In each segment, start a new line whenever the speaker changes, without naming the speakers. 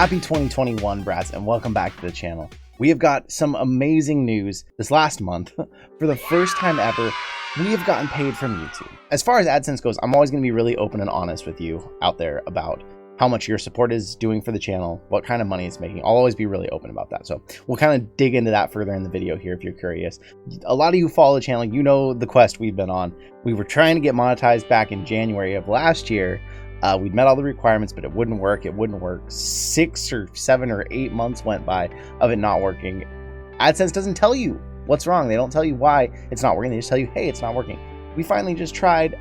Happy 2021, brats, and welcome back to the channel. We have got some amazing news this last month. For the first time ever, we have gotten paid from YouTube. As far as AdSense goes, I'm always going to be really open and honest with you out there about how much your support is doing for the channel, what kind of money it's making. I'll always be really open about that. So we'll kind of dig into that further in the video here if you're curious. A lot of you who follow the channel, you know the quest we've been on. We were trying to get monetized back in January of last year. We'd met all the requirements, but it wouldn't work. It wouldn't work. 6 or 7 or 8 months went by of it not working. AdSense doesn't tell you what's wrong. They don't tell you why it's not working. They just tell you, hey, it's not working. We finally just tried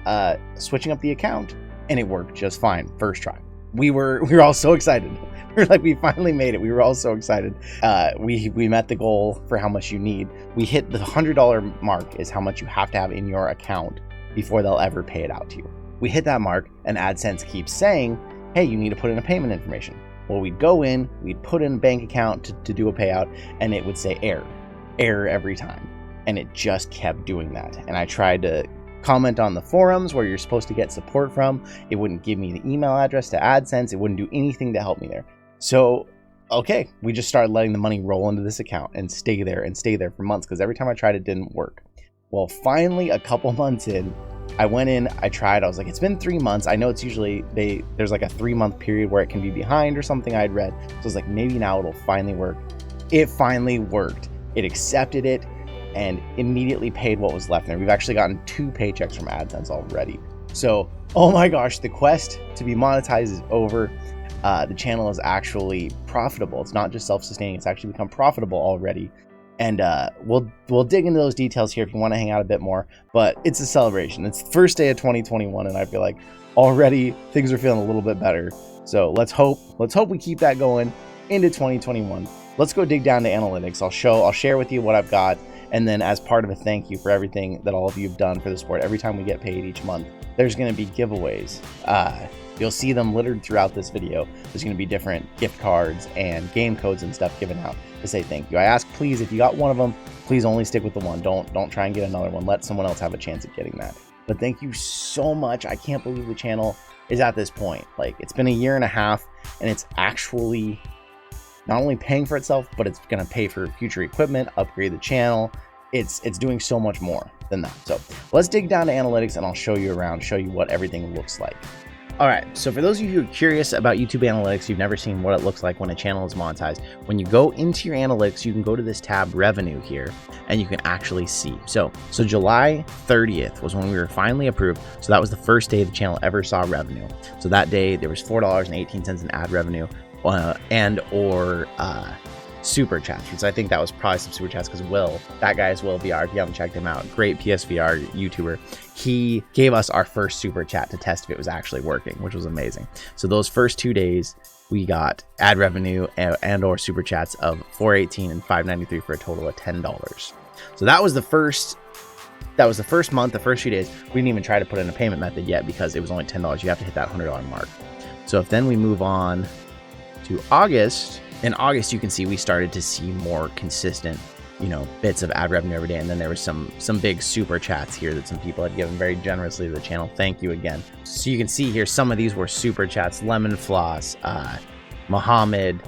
switching up the account, and it worked just fine first try. We were all so excited. We were like, we finally made it. We were all so excited. We met the goal for how much you need. We hit the $100 mark is how much you have to have in your account before they'll ever pay it out to you. We hit that mark, and AdSense keeps saying, hey, you need to put in a payment information. Well, we'd go in, we'd put in a bank account to do a payout, and it would say error every time. And it just kept doing that. And I tried to comment on the forums where you're supposed to get support from. It wouldn't give me the email address to AdSense. It wouldn't do anything to help me there. So, okay, we just started letting the money roll into this account and stay there for months, because every time I tried, it didn't work. Well, finally, a couple months in, I went in, I tried, I was like, it's been 3 months. I know it's usually, there's like a 3-month period where it can be behind or something I'd read. So I was like, maybe now it'll finally work. It finally worked. It accepted it and immediately paid what was left there. We've actually gotten 2 paychecks from AdSense already. So, oh my gosh, the quest to be monetized is over. The channel is actually profitable. It's not just self-sustaining, it's actually become profitable already. And we'll dig into those details here if you want to hang out a bit more. But it's a celebration. It's the first day of 2021, and I feel like already things are feeling a little bit better. So let's hope we keep that going into 2021. Let's go dig down to analytics. I'll share with you what I've got, and then as part of a thank you for everything that all of you have done for the sport. Every time we get paid each month, there's going to be giveaways. You'll see them littered throughout this video. There's going to be different gift cards and game codes and stuff given out to say thank you. I ask, please, if you got one of them, please only stick with the one. Don't try and get another one. Let someone else have a chance at getting that. But thank you so much. I can't believe the channel is at this point. Like, it's been a year and a half, and it's actually not only paying for itself, but it's going to pay for future equipment, upgrade the channel. It's doing so much more than that. So let's dig down to analytics, and I'll show you around, show you what everything looks like. All right, so for those of you who are curious about YouTube analytics, you've never seen what it looks like when a channel is monetized. When you go into your analytics, you can go to this tab revenue here, and you can actually see. So July 30th was when we were finally approved. So that was the first day the channel ever saw revenue. So that day there was $4.18 in ad revenue and or super chats, which I think that was probably some super chats, because that guy is Will VR, if you haven't checked him out, great PSVR YouTuber, he gave us our first super chat to test if it was actually working, which was amazing. So those first 2 days we got ad revenue and or super chats of $4.18 and $5.93 for a total of $10. So that was the first month, the first few days. We didn't even try to put in a payment method yet because it was only $10. You have to hit that $100 mark. So if then we move on to August, in August, you can see we started to see more consistent, bits of ad revenue every day. And then there was some big super chats here that some people had given very generously to the channel. Thank you again. So you can see here, some of these were super chats. Lemon Floss, Muhammad,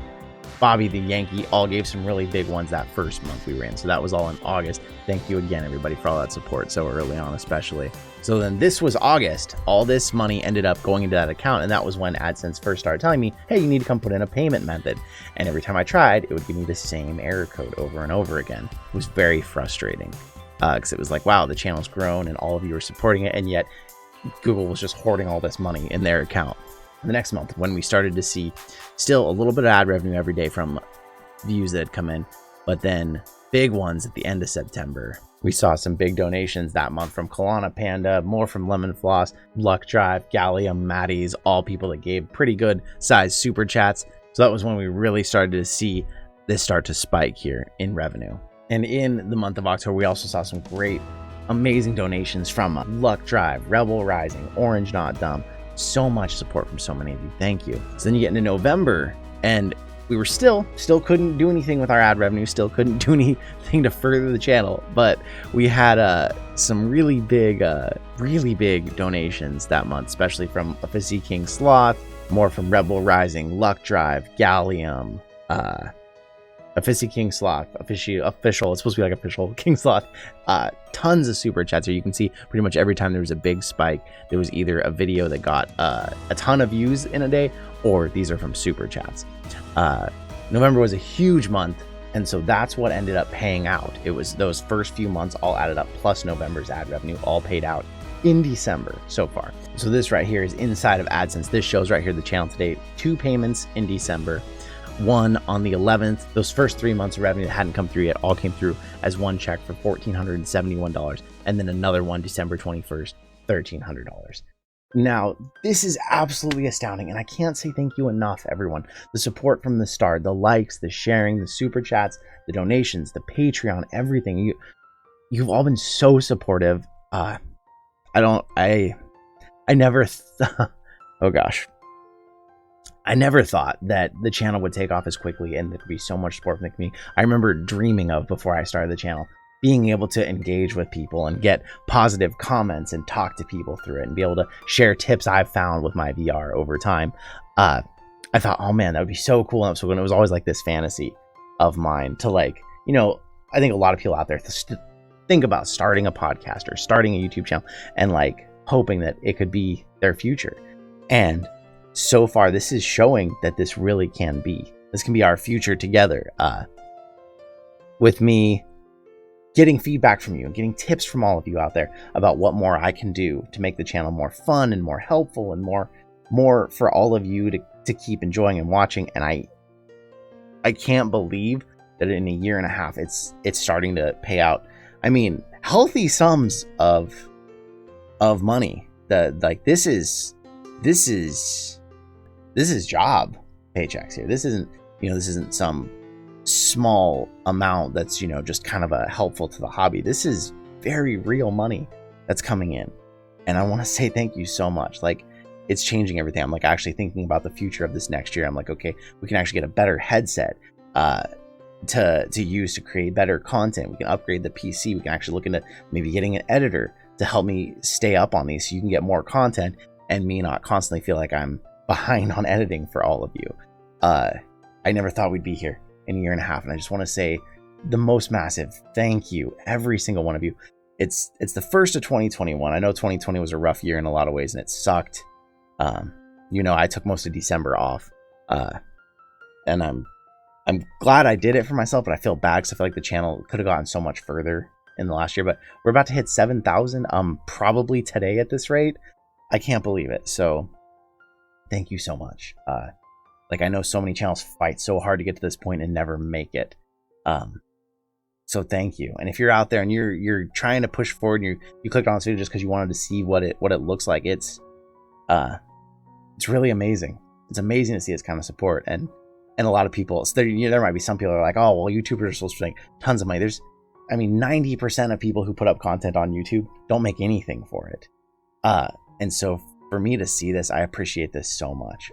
Bobby the Yankee, all gave some really big ones that first month we were in. So that was all in August. Thank you again, everybody, for all that support so early on, especially. So then this was August. All this money ended up going into that account, and that was when AdSense first started telling me, hey, you need to come put in a payment method. And every time I tried, it would give me the same error code over and over again. It was very frustrating because it was like, wow, the channel's grown and all of you are supporting it, and yet Google was just hoarding all this money in their account. The next month, when we started to see still a little bit of ad revenue every day from views that had come in, but then big ones at the end of September. We saw some big donations that month from Kalana Panda, more from Lemon Floss, Luck Drive, Gallium, Maddie's, all people that gave pretty good sized super chats. So that was when we really started to see this start to spike here in revenue. And in the month of October, we also saw some great, amazing donations from Luck Drive, Rebel Rising, Orange Not Dumb. So much support from so many of you. Thank you. So then you get into November, and we were still couldn't do anything with our ad revenue, still couldn't do anything to further the channel, but we had some really big donations that month, especially from a Physique King Sloth, more from Rebel Rising, Luck Drive, Gallium, Offici King Sloth, official, it's supposed to be like official King Sloth, tons of super chats here. You can see pretty much every time there was a big spike, there was either a video that got a ton of views in a day, or these are from super chats. November was a huge month, and so that's what ended up paying out. It was those first few months all added up, plus November's ad revenue, all paid out in December so far. So this right here is inside of AdSense. This shows right here the channel today, 2 payments in December, one on the 11th. Those first 3 months of revenue that hadn't come through yet all came through as one check for $1,471, and then another one December 21st, $1,300. Now, this is absolutely astounding, and I can't say thank you enough, everyone. The support from the start, the likes, the sharing, the super chats, the donations, the Patreon, everything. You've all been so supportive. I never oh gosh. I never thought that the channel would take off as quickly and there could be so much support from the community. I remember dreaming of, before I started the channel, being able to engage with people and get positive comments and talk to people through it and be able to share tips I've found with my VR over time. I thought, oh man, that would be so cool. And so when it was always like this fantasy of mine to, like, you know, I think a lot of people out there think about starting a podcast or starting a YouTube channel and like hoping that it could be their future. And so far, this is showing that this really can be. This can be our future together. With me getting feedback from you and getting tips from all of you out there about what more I can do to make the channel more fun and more helpful and more for all of you to keep enjoying and watching. And I can't believe that in a year and a half, it's starting to pay out. I mean, healthy sums of money. This is job paychecks here. This isn't some small amount that's, just kind of helpful to the hobby. This is very real money that's coming in. And I want to say thank you so much. Like, it's changing everything. I'm like actually thinking about the future of this next year. I'm like, okay, we can actually get a better headset to use to create better content. We can upgrade the PC. We can actually look into maybe getting an editor to help me stay up on these so you can get more content and me not constantly feel like I'm behind on editing for all of you. I never thought we'd be here in a year and a half, and I just want to say the most massive thank you, every single one of you. It's the first of 2021. I know 2020 was a rough year in a lot of ways, and it sucked. I took most of December off, and I'm glad I did it for myself, but I feel bad because I feel like the channel could have gotten so much further in the last year. But we're about to hit 7,000 probably today at this rate. I can't believe it. So thank you so much. I know so many channels fight so hard to get to this point and never make it. So thank you. And if you're out there and you're trying to push forward and you clicked on this video just because you wanted to see what it looks like, it's really amazing. It's amazing to see this kind of support and a lot of people. So there might be some people who are like, oh well, YouTubers are supposed to make tons of money. 90% of people who put up content on YouTube don't make anything for it. And so for me to see this, I appreciate this so much.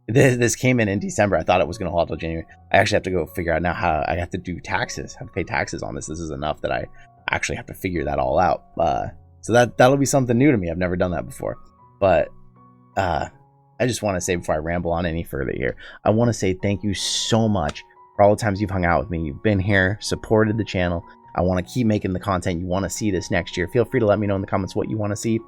This came in December. I thought it was going to hold until January. I actually have to go figure out now how I have to do taxes, have to pay taxes on this. This is enough that I actually have to figure that all out. So that'll be something new to me. I've never done that before. But I just want to say, before I ramble on any further here, I want to say thank you so much for all the times you've hung out with me. You've been here, supported the channel. I want to keep making the content you want to see this next year. Feel free to let me know in the comments what you want to see.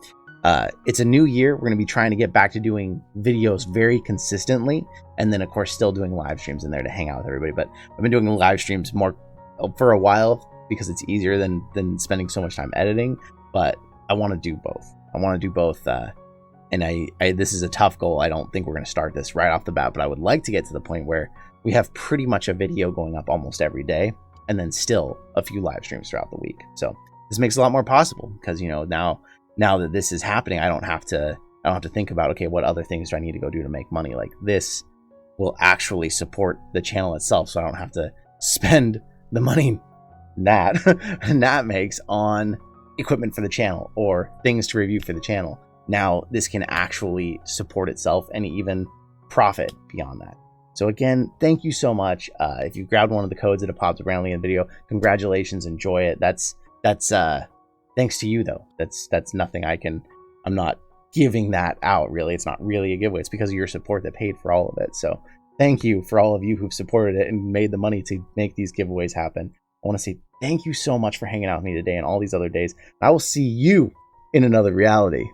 It's a new year. We're going to be trying to get back to doing videos very consistently. And then, of course, still doing live streams in there to hang out with everybody. But I've been doing live streams more for a while because it's easier than spending so much time editing. But I want to do both. And this is a tough goal. I don't think we're going to start this right off the bat, but I would like to get to the point where we have pretty much a video going up almost every day, and then still a few live streams throughout the week. So this makes it a lot more possible because, now that this is happening, I don't have to think about, okay, what other things do I need to go do to make money? Like, this will actually support the channel itself, so I don't have to spend the money that makes on equipment for the channel or things to review for the channel. Now this can actually support itself and even profit beyond that. So again, thank you so much. If you grabbed one of the codes that have popped up randomly in the video, congratulations, enjoy it. That's thanks to you though. That's nothing I'm not giving that out, really. It's not really a giveaway. It's because of your support that paid for all of it. So thank you for all of you who've supported it and made the money to make these giveaways happen. I want to say thank you so much for hanging out with me today and all these other days. I will see you in another reality.